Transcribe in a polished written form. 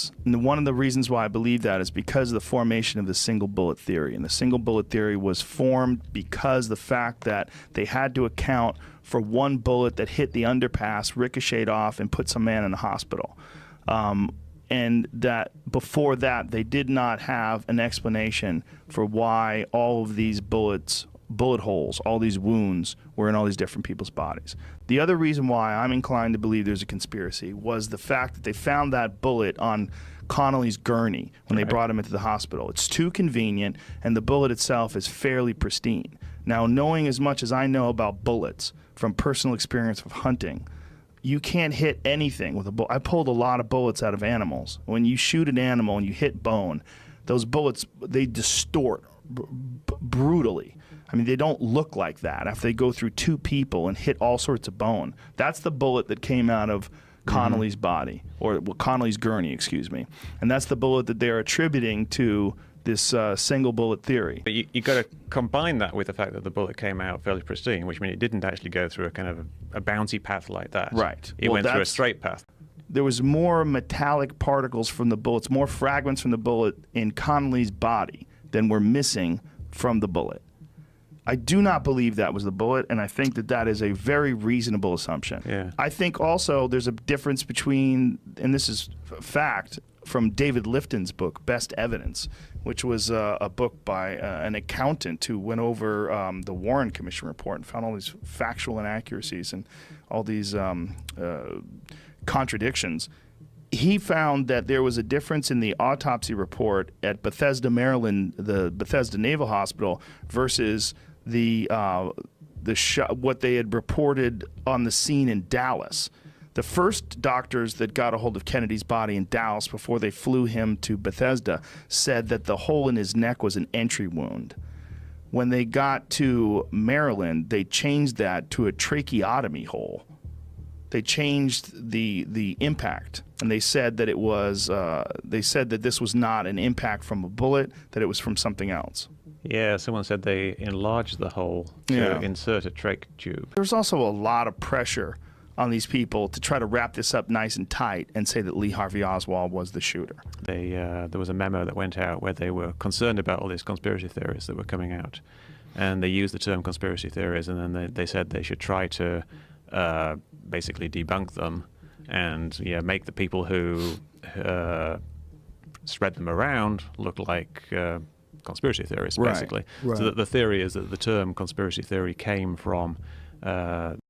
Yes. And one of the reasons why I believe that is because of the formation of the single bullet theory. And the single bullet theory was formed because the fact that they had to account for one bullet that hit the underpass, ricocheted off, and put some man in the hospital. And that before that, they did not have an explanation for why all of these bullet holes, all these wounds were in all these different people's bodies. The other reason why I'm inclined to believe there's a conspiracy was the fact that they found that bullet on Connolly's gurney when they brought him into the hospital. It's too convenient, and the bullet itself is fairly pristine. Now, knowing as much as I know about bullets from personal experience of hunting, you can't hit anything with a bullet. I pulled a lot of bullets out of animals. When you shoot an animal and you hit bone, those bullets, they distort brutally. I mean, they don't look like that after they go through two people and hit all sorts of bone. That's the bullet that came out of Connolly's body, or Connolly's gurney, excuse me. And that's the bullet that they're attributing to this single bullet theory. But you've got to combine that with the fact that the bullet came out fairly pristine, which means it didn't actually go through a kind of a bouncy path like that. Right. It went through a straight path. There was more metallic particles from the bullets, more fragments from the bullet in Connolly's body than were missing from the bullet. I do not believe that was the bullet, and I think that that is a very reasonable assumption. Yeah. I think also there's a difference between, and this is fact, from David Lifton's book, Best Evidence, which was a book by an accountant who went over the Warren Commission report and found all these factual inaccuracies and all these contradictions. He found that there was a difference in the autopsy report at Bethesda, Maryland, the Bethesda Naval Hospital, versus what they had reported on the scene in Dallas. The first doctors that got a hold of Kennedy's body in Dallas before they flew him to Bethesda said that the hole in his neck was an entry wound. When they got to Maryland, they changed that to a tracheotomy hole. They changed the impact, and they said that it was that this was not an impact from a bullet, that it was from something else. Yeah, someone said they enlarged the hole to insert a trach tube. There's also a lot of pressure on these people to try to wrap this up nice and tight and say that Lee Harvey Oswald was the shooter. There was a memo that went out where they were concerned about all these conspiracy theories that were coming out, and they used the term conspiracy theories, and then they said they should try to basically debunk them and make the people who spread them around look like conspiracy theorists, basically. Right. So that the theory is that the term conspiracy theory came from